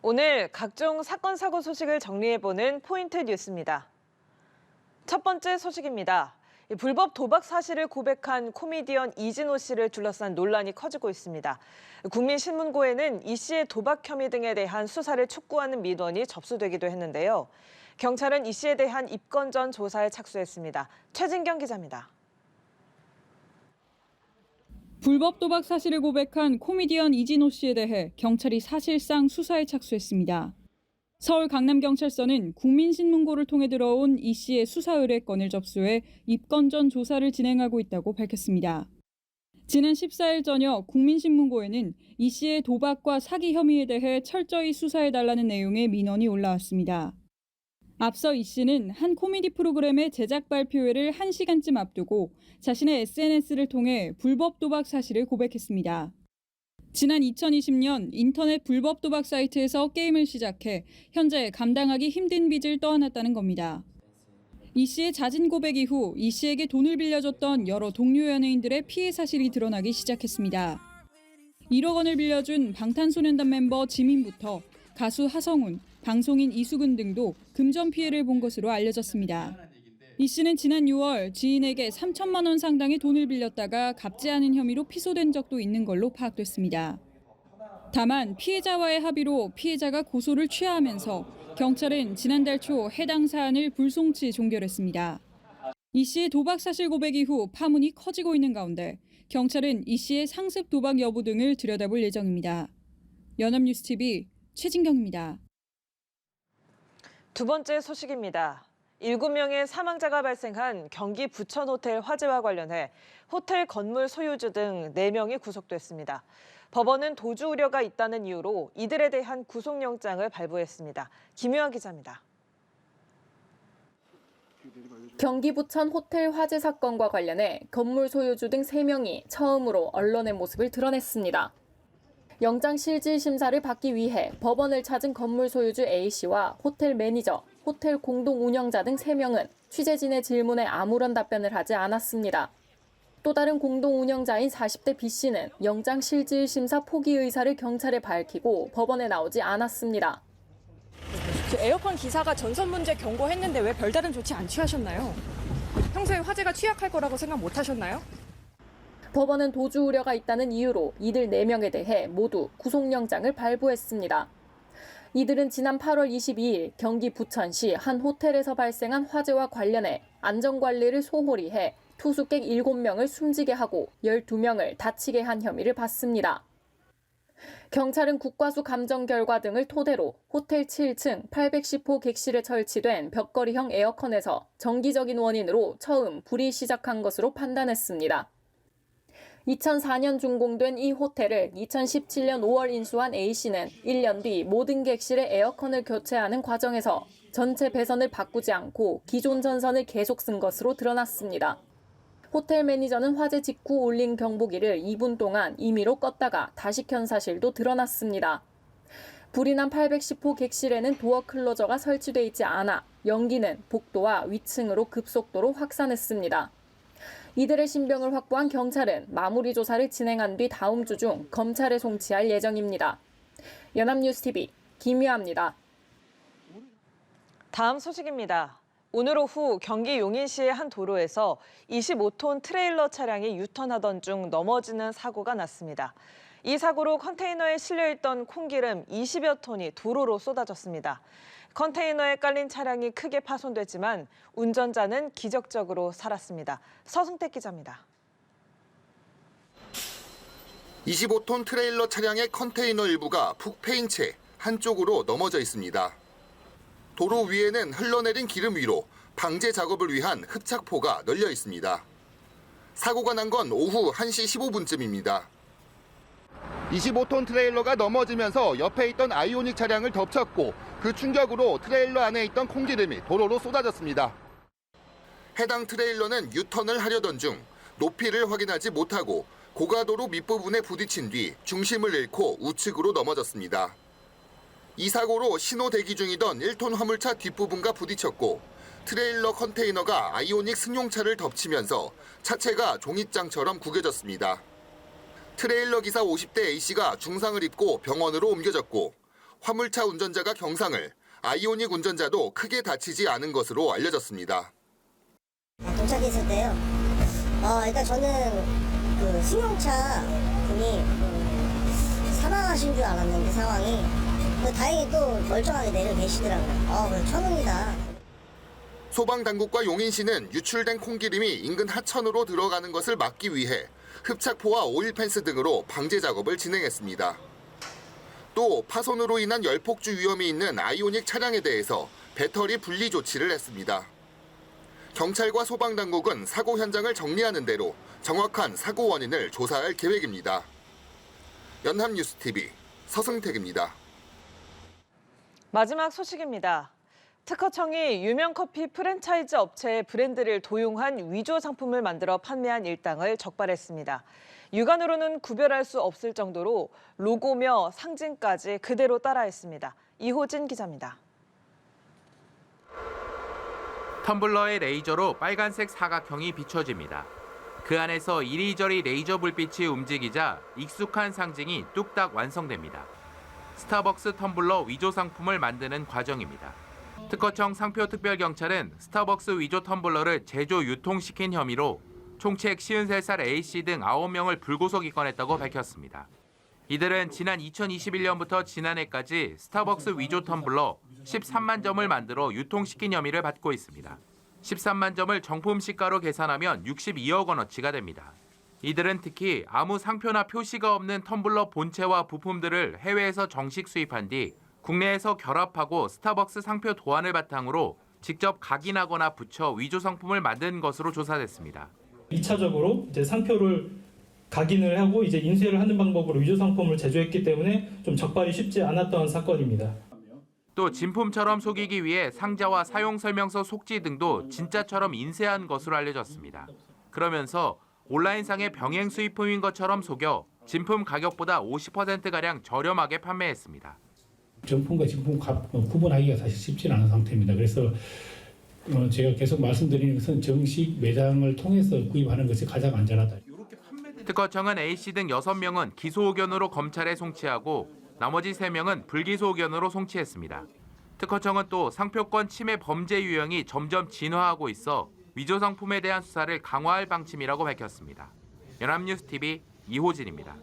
오늘 각종 사건, 사고 소식을 정리해보는 포인트 뉴스입니다. 첫 번째 소식입니다. 불법 도박 사실을 고백한 코미디언 이진호 씨를 둘러싼 논란이 커지고 있습니다. 국민신문고에는 이 씨의 도박 혐의 등에 대한 수사를 촉구하는 민원이 접수되기도 했는데요. 경찰은 이 씨에 대한 입건 전 조사에 착수했습니다. 최진경 기자입니다. 불법 도박 사실을 고백한 코미디언 이진호 씨에 대해 경찰이 사실상 수사에 착수했습니다. 서울 강남경찰서는 국민신문고를 통해 들어온 이 씨의 수사 의뢰건을 접수해 입건 전 조사를 진행하고 있다고 밝혔습니다. 지난 14일 저녁 국민신문고에는 이 씨의 도박과 사기 혐의에 대해 철저히 수사해달라는 내용의 민원이 올라왔습니다. 앞서 이 씨는 한 코미디 프로그램의 제작 발표회를 1시간쯤 앞두고 자신의 SNS를 통해 불법 도박 사실을 고백했습니다. 지난 2020년 인터넷 불법 도박 사이트에서 게임을 시작해 현재 감당하기 힘든 빚을 떠안았다는 겁니다. 이 씨의 자진 고백 이후 이 씨에게 돈을 빌려줬던 여러 동료 연예인들의 피해 사실이 드러나기 시작했습니다. 1억 원을 빌려준 방탄소년단 멤버 지민부터 가수 하성운, 방송인 이수근 등도 금전 피해를 본 것으로 알려졌습니다. 이 씨는 지난 6월 지인에게 3천만 원 상당의 돈을 빌렸다가 갚지 않은 혐의로 피소된 적도 있는 걸로 파악됐습니다. 다만 피해자와의 합의로 피해자가 고소를 취하하면서 경찰은 지난달 초 해당 사안을 불송치 종결했습니다. 이 씨의 도박 사실 고백 이후 파문이 커지고 있는 가운데 경찰은 이 씨의 상습 도박 여부 등을 들여다볼 예정입니다. 연합뉴스TV 최진경입니다. 두 번째 소식입니다. 7명의 사망자가 발생한 경기 부천 호텔 화재와 관련해 호텔 건물 소유주 등 4명이 구속됐습니다. 법원은 도주 우려가 있다는 이유로 이들에 대한 구속영장을 발부했습니다. 김유아 기자입니다. 경기 부천 호텔 화재 사건과 관련해 건물 소유주 등 3명이 처음으로 언론의 모습을 드러냈습니다. 영장 실질 심사를 받기 위해 법원을 찾은 건물 소유주 A씨와 호텔 매니저, 호텔 공동 운영자 등 3명은 취재진의 질문에 아무런 답변을 하지 않았습니다. 또 다른 공동 운영자인 40대 B씨는 영장 실질 심사 포기 의사를 경찰에 밝히고 법원에 나오지 않았습니다. 에어컨 기사가 전선 문제 경고했는데 왜 별다른 조치 안 취하셨나요? 평소에 화재가 취약할 거라고 생각 못 하셨나요? 법원은 도주 우려가 있다는 이유로 이들 4명에 대해 모두 구속영장을 발부했습니다. 이들은 지난 8월 22일 경기 부천시 한 호텔에서 발생한 화재와 관련해 안전관리를 소홀히 해 투숙객 7명을 숨지게 하고 12명을 다치게 한 혐의를 받습니다. 경찰은 국과수 감정 결과 등을 토대로 호텔 7층 810호 객실에 설치된 벽걸이형 에어컨에서 정기적인 원인으로 처음 불이 시작한 것으로 판단했습니다. 2004년 준공된 이 호텔을 2017년 5월 인수한 A씨는 1년 뒤 모든 객실의 에어컨을 교체하는 과정에서 전체 배선을 바꾸지 않고 기존 전선을 계속 쓴 것으로 드러났습니다. 호텔 매니저는 화재 직후 울린 경보기를 2분 동안 임의로 껐다가 다시 켠 사실도 드러났습니다. 불이 난 810호 객실에는 도어 클로저가 설치돼 있지 않아 연기는 복도와 위층으로 급속도로 확산했습니다. 이들의 신병을 확보한 경찰은 마무리 조사를 진행한 뒤 다음 주 중 검찰에 송치할 예정입니다. 연합뉴스TV 김유아입니다. 다음 소식입니다. 오늘 오후 경기 용인시의 한 도로에서 25톤 트레일러 차량이 유턴하던 중 넘어지는 사고가 났습니다. 이 사고로 컨테이너에 실려있던 콩기름 20여 톤이 도로로 쏟아졌습니다. 컨테이너에 깔린 차량이 크게 파손됐지만 운전자는 기적적으로 살았습니다. 서승택 기자입니다. 25톤 트레일러 차량의 컨테이너 일부가 푹 패인 채 한쪽으로 넘어져 있습니다. 도로 위에는 흘러내린 기름 위로 방제 작업을 위한 흡착포가 널려 있습니다. 사고가 난 건 오후 1시 15분쯤입니다. 25톤 트레일러가 넘어지면서 옆에 있던 아이오닉 차량을 덮쳤고 그 충격으로 트레일러 안에 있던 콩기름이 도로로 쏟아졌습니다. 해당 트레일러는 유턴을 하려던 중 높이를 확인하지 못하고 고가도로 밑부분에 부딪힌 뒤 중심을 잃고 우측으로 넘어졌습니다. 이 사고로 신호 대기 중이던 1톤 화물차 뒷부분과 부딪혔고 트레일러 컨테이너가 아이오닉 승용차를 덮치면서 차체가 종잇장처럼 구겨졌습니다. 트레일러 기사 50대 A씨가 중상을 입고 병원으로 옮겨졌고 화물차 운전자가 경상을, 아이오닉 운전자도 크게 다치지 않은 것으로 알려졌습니다. 도착했을 때요. 일단 저는 그 승용차 분이 사망하신 줄 알았는데 상황이 다행히 또 멀쩡하게 내려 계시더라고요. 천운이다. 소방당국과 용인시는 유출된 콩기름이 인근 하천으로 들어가는 것을 막기 위해 흡착포와 오일 펜스 등으로 방제 작업을 진행했습니다. 또 파손으로 인한 열폭주 위험이 있는 아이오닉 차량에 대해서 배터리 분리 조치를 했습니다. 경찰과 소방당국은 사고 현장을 정리하는 대로 정확한 사고 원인을 조사할 계획입니다. 연합뉴스TV 서승택입니다. 마지막 소식입니다. 특허청이 유명 커피 프랜차이즈 업체의 브랜드를 도용한 위조 상품을 만들어 판매한 일당을 적발했습니다. 육안으로는 구별할 수 없을 정도로 로고며 상징까지 그대로 따라했습니다. 이호진 기자입니다. 텀블러의 레이저로 빨간색 사각형이 비춰집니다. 그 안에서 이리저리 레이저 불빛이 움직이자 익숙한 상징이 뚝딱 완성됩니다. 스타벅스 텀블러 위조 상품을 만드는 과정입니다. 특허청 상표특별경찰은 스타벅스 위조 텀블러를 제조 유통시킨 혐의로 총책 53살 A씨 등 9명을 불구속 입건했다고 밝혔습니다. 이들은 지난 2021년부터 지난해까지 스타벅스 위조 텀블러 13만 점을 만들어 유통시킨 혐의를 받고 있습니다. 13만 점을 정품 시가로 계산하면 62억 원어치가 됩니다. 이들은 특히 아무 상표나 표시가 없는 텀블러 본체와 부품들을 해외에서 정식 수입한 뒤 국내에서 결합하고 스타벅스 상표 도안을 바탕으로 직접 각인하거나 붙여 위조 상품을 만든 것으로 조사됐습니다. 2차적으로 이제 상표를 각인을 하고 이제 인쇄를 하는 방법으로 위조 상품을 제조했기 때문에 좀 적발이 쉽지 않았던 사건입니다. 또 진품처럼 속이기 위해 상자와 사용 설명서 속지 등도 진짜처럼 인쇄한 것으로 알려졌습니다. 그러면서 온라인상의 병행 수입품인 것처럼 속여 진품 가격보다 50%가량 저렴하게 판매했습니다. 정품과 진품 구분하기가 사실 쉽지 않은 상태입니다. 그래서 제가 계속 말씀드리는 것은 정식 매장을 통해서 구입하는 것이 가장 안전하다. 특허청은 A씨 등 6명은 기소 의견으로 검찰에 송치하고 나머지 3명은 불기소 의견으로 송치했습니다. 특허청은 또 상표권 침해 범죄 유형이 점점 진화하고 있어 위조 상품에 대한 수사를 강화할 방침이라고 밝혔습니다. 연합뉴스TV 이호진입니다.